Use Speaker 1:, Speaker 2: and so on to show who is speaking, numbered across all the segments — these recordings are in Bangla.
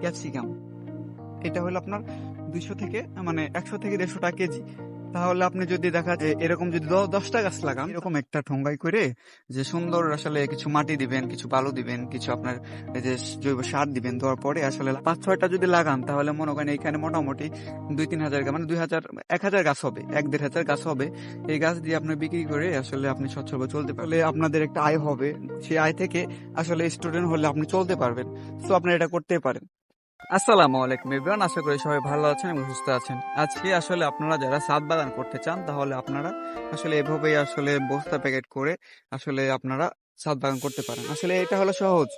Speaker 1: ক্যাপসিকাম। এটা হলো আপনার ২০০ থেকে ১০০ থেকে ১৫০ টাকা কেজি। তাহলে আপনি যদি দেখা যায় এরকম যদি ১০টা গাছ লাগান, এরকম একটা ঠোঙ্গাই করে যে সুন্দর আসলে কিছু মাটি দিবেন, কিছু বালু দিবেন, কিছু আপনার এই যে জৈব সার দিবেন। দেওয়ার পরে আসলে ৫-৬টা যদি লাগান তাহলে মনে করেন এইখানে মোটামুটি ২-৩ হাজার ১,০০০ গাছ হবে, ১-১.৫ হাজার গাছ হবে। এই গাছ দিয়ে আপনি বিক্রি করে আসলে আপনি সচ্ছলভাবে চলতে পারলে আপনাদের একটা আয় হবে। সেই আয় থেকে আসলে স্টুডেন্ট হলে আপনি চলতে পারবেন। সো আপনারা এটা করতে পারেন। আসসালামু আলাইকুম এভরিওয়ান, আশা করি সবাই ভালো আছেন এবং সুস্থ আছেন। আজকে আসলে আপনারা যারা ছাদ বাগান করতে চান তাহলে আপনারা আসলে এভাবেই আসলে বস্তা প্যাকেট করে আসলে আপনারা ছাদ বাগান করতে পারেন। আসলে এটা হলো সহজ,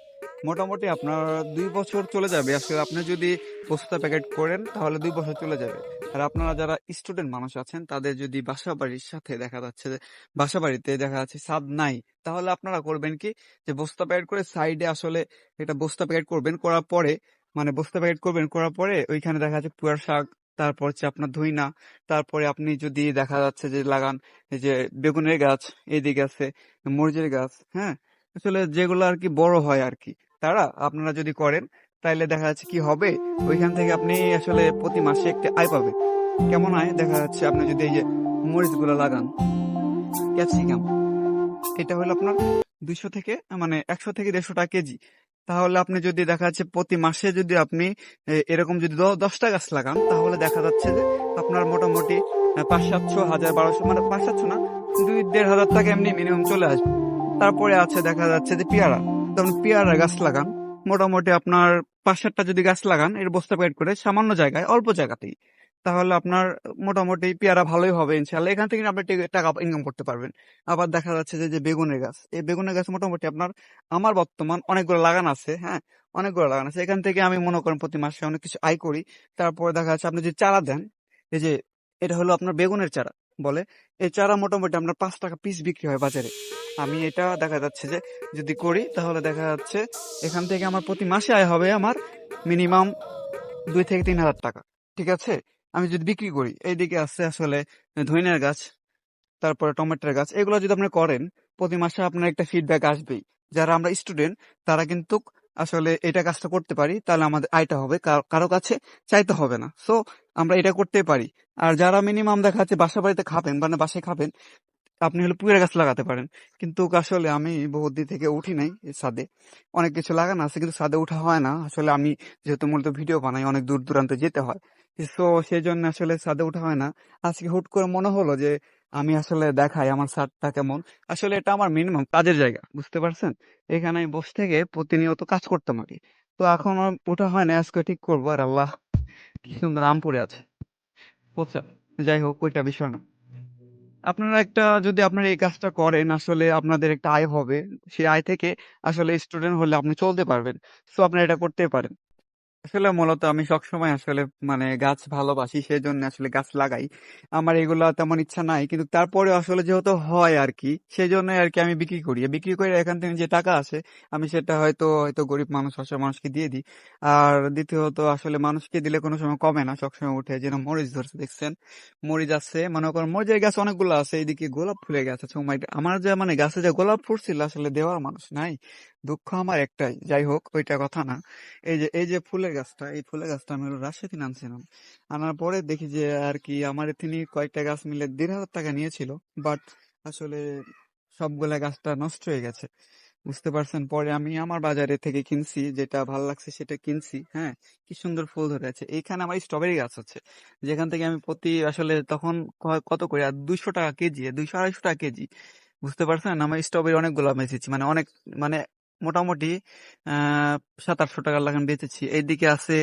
Speaker 1: মোটামুটি আপনার ২ বছর চলে যাবে। আসলে আপনি যদি বস্তা প্যাকেট করেন তাহলে ২ বছর চলে যাবে। আর আপনারা যারা স্টুডেন্ট মানুষ আছেন তাদের যদি বাসা বাড়ির সাথে দেখা যাচ্ছে যে বাসা বাড়িতে দেখা যাচ্ছে ছাদ নাই, তাহলে আপনারা করবেন কি, যে বস্তা প্যাকেট করে সাইডে আসলে এটা বস্তা প্যাকেট করবেন, করার পরে বস্তা প্যাকেট করবেন, করার পরে ওইখানে দেখা যাচ্ছে পুয়ার শাক, তারপর হচ্ছে আপনার ধইনা, তারপরে আপনি যদি দেখা যাচ্ছে যে লাগান এই যে বেগুনের গাছ, এদিকে আছে মরিচের গাছ, হ্যাঁ, আসলে যেগুলো আর কি বড় হয় আর কি, তারা আপনারা যদি করেন তাইলে দেখা যাচ্ছে কি হবে, ওইখান থেকে আপনি আসলে প্রতি মাসে একটা আয় পাবেন। কেমন আয়? দেখা যাচ্ছে আপনি যদি এই যে মরিচগুলো লাগান, ক্যাপসিকাম, এটা হলো আপনার ২০০ থেকে ১০০ থেকে ১৫০ টাকা কেজি। তাহলে আপনি যদি দেখা যাচ্ছে প্রতি মাসে যদি আপনি এরকম যদি ১০টা গাছ লাগান তাহলে দেখা যাচ্ছে যে আপনার মোটামুটি ৫-৭০০, ১,০০০, ১,২০০, ৫-৭০০ না, ২-১,৫ হাজার টাকা এমনি মিনিমাম চলে আসবে। তারপরে আছে দেখা যাচ্ছে যে পেয়ারা, যেমন পেয়ারা গাছ লাগান, মোটামুটি আপনার ৫-৭টা যদি গাছ লাগান এর বস্তা প্যাকেট করে সামান্য জায়গায়, অল্প জায়গাতেই, তাহলে আপনার মোটামুটি পেয়ারা ভালোই হবে ইনশাল্লাহ। এখান থেকে আপনি টাকা ইনকাম করতে পারবেন। আবার দেখা যাচ্ছে যে বেগুনের গাছ, এই বেগুনের গাছ মোটামুটি আপনার, আমার বর্তমান অনেকগুলো লাগান আছে, হ্যাঁ, অনেকগুলো লাগান আছে। এখান থেকে আমি মনে করেন প্রতি মাসে অনেক কিছু আয় করি। তারপরে দেখা যাচ্ছে আপনি যদি চারা দেন, এই যে এটা হলো আপনার বেগুনের চারা বলে, এই চারা মোটামুটি আপনার ৫ টাকা পিস বিক্রি হয় বাজারে। আমি এটা দেখা যাচ্ছে যে যদি করি তাহলে দেখা যাচ্ছে এখান থেকে আমার প্রতি মাসে আয় হবে আমার মিনিমাম ২ থেকে ৩ হাজার টাকা। ঠিক আছে, আমি যদি বিক্রি করি। এইদিকে আছে আসলে ধইনার গাছ, তারপরে টমেটোর গাছ, এগুলো যদি আপনি করেন প্রতি মাসে আপনার একটা ফিডব্যাক আসবেই। যারা আমরা স্টুডেন্ট তারা কিন্তু আসলে এটা কাজটা করতে পারি, তাহলে আমাদের আয়টা হবে, কারো কাছে চাইতে হবে না। সো আমরা এটা করতে পারি। আর যারা মিনিমাম দেখা যাচ্ছে বাসা বাড়িতে খাবেন, বাসায় খাবেন, আপনি হলো পুয়ের গাছ লাগাতে পারেন। কিন্তু আসলে আমি বহুত দিন থেকে উঠি নাই এই ছাদে। অনেক কিছু লাগানো আছে কিন্তু ছাদে উঠা হয় না। আসলে আমি যেহেতু মূলত ভিডিও বানাই, অনেক দূর দূরান্তে যেতে হয়, তো সেই জন্য আসলে ছাদে উঠা হয় না। আজকে হুট করে মনে হলো যে আমি আসলে দেখাই আমার ছাদটা কেমন। আসলে এটা আমার মিনিমাম কাজের জায়গা, বুঝতে পারছেন? এখানে আমি বসে থেকে প্রতিনিয়ত কাজ করতে পারি। তো এখন আর ওঠা হয় না, আজকে ঠিক করবো। আর আল্লাহ, কি সুন্দর আম পড়ে আছে, বুঝছেন? যাই হোক, ওইটা বিষয় না। আপনারা একটা, যদি আপনারা এই কাজটা করেন আসলে আপনাদের একটা আয় হবে। সেই আয় থেকে আসলে স্টুডেন্ট হলে আপনি চলতে পারবেন। সো আপনারা এটা করতে পারেন। আসলে মূলত আমি সবসময় আসলে গাছ ভালোবাসি, সেজন্য আসলে গাছ লাগাই। আমার এগুলা তেমন ইচ্ছা নাই, কিন্তু তারপরে আসলে যেহেতু হয় আর কি, সেই জন্যই আর কি আমি বিক্রি করি। বিক্রি করে এখান থেকে যে টাকা আসে আমি সেটা হয়তো হয়তো গরিব মানুষ, অসহায় মানুষকে দিয়ে দিই। আর দ্বিতীয়ত আসলে মানুষকে দিলে কোনো সময় কমে না, সবসময় উঠে। যেন মরিচ ধরছে দেখছেন, মরিচ আছে, মনে করেন মরিচের গাছ অনেকগুলো আছে, এইদিকে গোলাপ ফুলের গাছ আছে। Oh my God, আমার যে গাছে যে গোলাপ ফুটছিল আসলে দেওয়ার মানুষ নাই। দুঃখ আমার একটাই। যাই হোক, ওইটা কথা না। এই যে ফুলের গাছটা, এই ফুলের গাছটা আমি হলো রাজশাহী থেকে আনছিলাম। আনার পরে দেখি যে আর কি আমার তিনি কয়েকটা গাছ মিলে ১,৫০০ টাকা নিয়েছিল। বাট আসলে সবগুলা গাছটা নষ্ট হয়ে গেছে, বুঝতে পারছেন? পরে আমি আমার বাজারে থেকে কিনছি, যেটা ভালো লাগছে সেটা কিনছি। হ্যাঁ, কি সুন্দর ফুল ধরে আছে। এইখানে আমার স্ট্রবেরি গাছ আছে, যেখান থেকে আমি প্রতি আসলে তখন কত করে আর ২০০ টাকা কেজি, ২০০-২৫০ টাকা কেজি, বুঝতে পারছেন? আমার স্ট্রবেরি অনেকগুলো বেচেছি, অনেক, মানে মোটামুটি ৭-৮০০ টাকার লাগান বেচেছি। এইদিকে আছে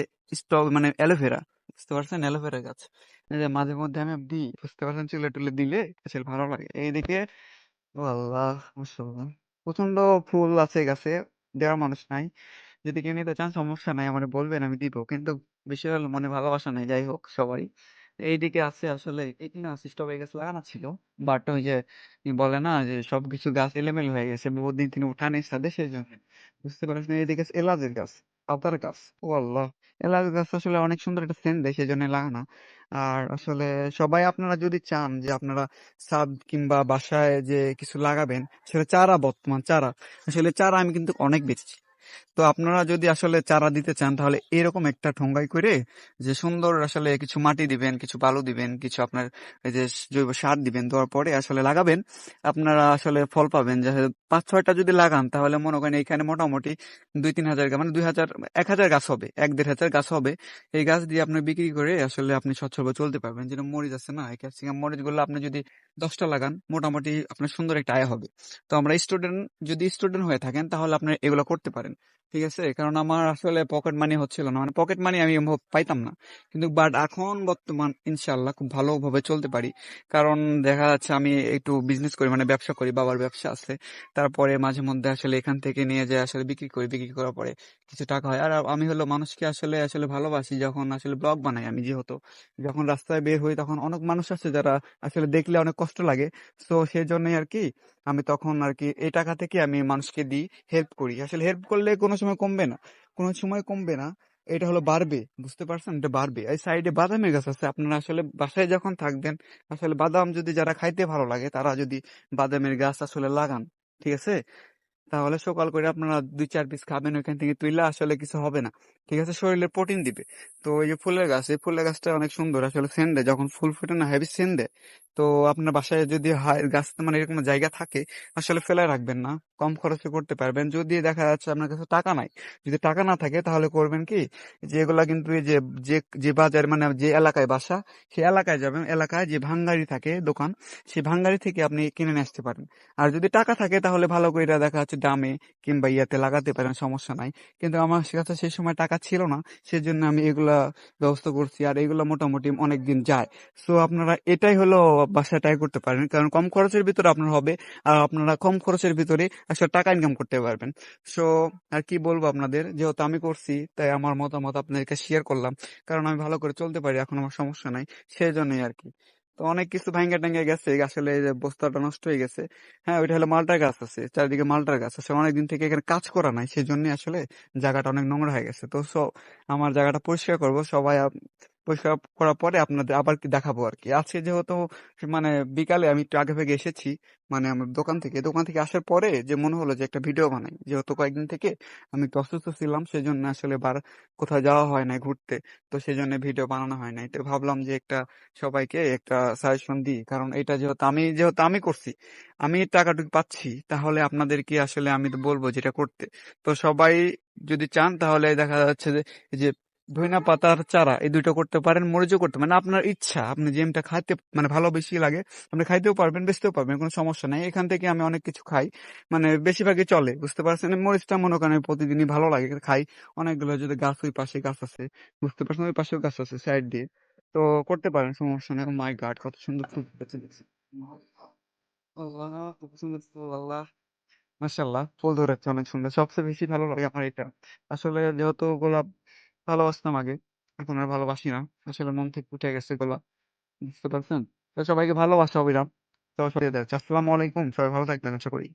Speaker 1: অ্যালোভেরা, বুঝতে পারছেন? অ্যালোভেরা গাছ, এই যে মাঝে মধ্যে আমি দিই, বুঝতে পারছেন? চুলে টুলে দিলে আসলে ভালো লাগে। এইদিকে ও আল্লাহ, মাশাআল্লাহ, প্রচন্ড ফুল আছে গাছে, দেওয়ার মানুষ নাই। যদি কেউ নিতে চান সমস্যা নাই, আমারে বলবেন, আমি দিব। কিন্তু বিষয় হলো মনে ভালোবাসা নাই। যাই হোক, সবারই। এইদিকে আছে আসলে এখানে আছে স্ট্রবেরি গাছ লাগানো ছিল। বাট ওই যে বলে না যে সবকিছু গাছ এলোমেলো হয়ে গেছে, বহুদিন তিনি উঠানের সাথে, সেই জন্য, বুঝতে পারছেন? এইদিকে আছে এলাচের গাছ, আতার গাছ। ও আল্লাহ, এলাচ গাছ আসলে অনেক সুন্দর একটা সেন্ট দেয়, সেই জন্য লাগানো। আর আসলে সবাই আপনারা যদি চান যে আপনারা ছাদ কিংবা বাসায় যে কিছু লাগাবেন, আসলে চারা, বর্তমান চারা, আসলে চারা আমি কিন্তু অনেক বেচেছি। তো আপনারা যদি আসলে চারা দিতে চান তাহলে এরকম একটা ঠোঙ্গাই করে যে সুন্দর আসলে কিছু মাটি দিবেন, কিছু বালু দিবেন, কিছু আপনার এই যে জৈব সার দিবেন, দেওয়ার পরে আসলে লাগাবেন। আপনারা আসলে ফল পাবেন। যে ৫-৬টা যদি লাগান তাহলে মনে করেন এখানে মোটামুটি ২-৩ হাজার মানে ২ হাজার ১ হাজার গাছ হবে, ১-১.৫ হাজার গাছ হবে। এই গাছ দিয়ে আপনি বিক্রি করে আসলে আপনি সচ্ছলভাবে চলতে পারবেন। যেটা মরিচ আছে না, এই ক্যাপসিকাম মরিচ গুলো আপনি যদি 10টা লাগান মোটামুটি আপনার সুন্দর একটা আয় হবে। তো আমরা স্টুডেন্ট, যদি স্টুডেন্ট হয়ে থাকেন তাহলে আপনি এগুলো করতে পারেন। ঠিক আছে, কারণ আমার আসলে পকেট মানি হচ্ছিল না, মানে পকেট মানি আমি পাইতাম না, কিন্তু বাট এখন বর্তমান ইনশাল্লাহ খুব ভালোভাবে চলতে পারি। কারণ দেখা যাচ্ছে আমি একটু বিজনেস করি, মানে ব্যবসা করি, বাবার ব্যবসা আছে। তারপরে মাঝে মধ্যে আসলে এখান থেকে নিয়ে যায় আসলে বিক্রি করি, বিক্রি করার পরে কিছু টাকা হয়। আর আমি হলো মানুষকে আসলে আসলে ভালোবাসি, যখন আসলে ব্লগ বানাই আমি, যেহেতু যখন রাস্তায় বের হই তখন অনেক মানুষ আছে যারা আসলে দেখলে অনেক কষ্ট লাগে। তো সেই জন্যই আর কি আমি তখন আর কি এই টাকা থেকে আমি মানুষকে দিই, হেল্প করি। আসলে হেল্প করলে কোনো সময় কমবে না, কোনো সময় কমবে না, এটা হলো বাড়বে। বুঝতে পারছেন, এটা বাড়বে। এই সাইডে বাদামের গাছ আছে, আপনারা আসলে বাসায় যখন থাকবেন আসলে বাদাম যদি যারা খাইতে ভালো লাগে তারা যদি বাদামের গাছ আসলে লাগান, ঠিক আছে, তাহলে সকাল করে আপনারা 2-4 পিস খাবেন ওইখান থেকে, তুইলা আসলে কিছু হবে না। ঠিক আছে, শরীরে প্রোটিন দিবে। তো এই যে ফুলের গাছ, এই ফুলের গাছটা অনেক সুন্দর আসলে, সেন্ট দেয় যখন ফুল ফুটে না, হেভি সেন্ট দেয়। তো আপনার বাসায় যদি গাছ মানে এরকম জায়গা থাকে আসলে ফেলায় রাখবেন না, কম খরচে করতে পারবেন। যদি দেখা যাচ্ছে আপনার কাছে টাকা নাই, যদি টাকা না থাকে তাহলে করবেন কি, যে এগুলা কিন্তু এই যে যে যে বাজার মানে যে এলাকায় বাসা সেই এলাকায় যাবেন, এলাকায় যে ভাঙ্গারি থাকে দোকান, সেই ভাঙ্গারি থেকে আপনি কিনে নিয়ে আসতে পারেন। আর যদি টাকা থাকে তাহলে ভালো করে দেখা যাচ্ছে ডামে কিংবা ইয়াতে লাগাতে পারেন, সমস্যা নাই। কিন্তু আমার কাছে সেই সময় টাকা ছিল না, সেজন্য আমি এগুলা ব্যবস্থা করছি, আর এগুলা মোটামুটি অনেক দিন যায়। সো আপনারা এটাই হলো বাসায় ট্রাই করতে পারেন, কারণ কম খরচের ভিতরে আপনার হবে, আর আপনারা কম খরচের ভিতরে আসলে টাকা ইনকাম করতে পারবেন। সো আর কি বলবো আপনাদের, যেহেতু আমি করছি তাই আমার মতামত আপনাদেরকে শেয়ার করলাম, কারণ আমি ভালো করে চলতে পারি এখন, আমার সমস্যা নাই, সেই জন্যই আর কি। তো অনেক কিছু ভাঙ্গা টাঙ্গা গেছে আসলে, এই যে বস্তাটা নষ্ট হয়ে গেছে। হ্যাঁ, ওইটা হলো মালটার গাছ আছে, চারিদিকে মালটার গাছ আছে, অনেকদিন থেকে এখানে কাজ করা নাই, সেই জন্য আসলে জায়গাটা অনেক নোংরা হয়ে গেছে। তো আমার জায়গাটা পরিষ্কার করব, সবাই পরিষ্কার করার পরে আপনাদের আবার কি দেখাবো আর কি। আজকে যেহেতু মানে বিকালে আমি একটু আগে ভাগে এসেছি, মানে আমার দোকান থেকে আসার পরে যে মনে হলো যে একটা ভিডিও বানাই, যেহেতু কয়েকদিন থেকে আমি একটু অসুস্থ ছিলাম, সেই জন্য আসলে কোথাও যাওয়া হয় না ঘুরতে। তো সেই জন্য ভিডিও বানানো হয় নাই। তো ভাবলাম যে একটা সবাইকে একটা সাজেশন দিই, কারণ এটা যেহেতু আমি করছি, আমি টাকাটুকু পাচ্ছি, তাহলে আপনাদেরকে আসলে আমি তো বলবো যেটা করতে। তো সবাই যদি চান তাহলে দেখা যাচ্ছে যে এই যে ধইনা পাতার চারা, এই দুইটা করতে পারেন, মরিচও করতে, মানে আপনার ইচ্ছা, আপনি যেমটা খাইতে মানে ভালো বেশি লাগে আপনি খাইতেও পারবেন, বেচতেও পারবেন, কোনো সমস্যা নাই। এখান থেকে আমি অনেক কিছু খাই, মানে বেশিরভাগই চলে, বুঝতে পারছেন। মরিচটা মনে করেন আমি প্রতিদিনই ভালো লাগে খাই। অনেকগুলো যদি গাছ, ওই পাশে গাছ আছে, বুঝতে পারছেন, ওই পাশেও গাছ আছে সাইড দিয়ে। তো করতে পারেন, সমস্যা নেই। মাই গাড, কত সুন্দর ফুল ফুটেছে। আল্লাহ, খুব সুন্দর ফুল, আল্লাহ, মাশাআল্লাহ, ফুল ধরেছে অনেক সুন্দর। সবচেয়ে বেশি ভালো লাগে আমার এটা। আসলে যেহেতু গোলাপ ভালোবাসতাম আগে, এখন আর ভালোবাসি না। আসলে মন থেকে উঠে গেছে গোলাপ, বুঝতে পারছেন। তো সবাইকে ভালোবাসা অবিরাম। তো সরিয়ে দেয়। আসসালামু আলাইকুম, সবাই ভালো থাকবেন আশা করি।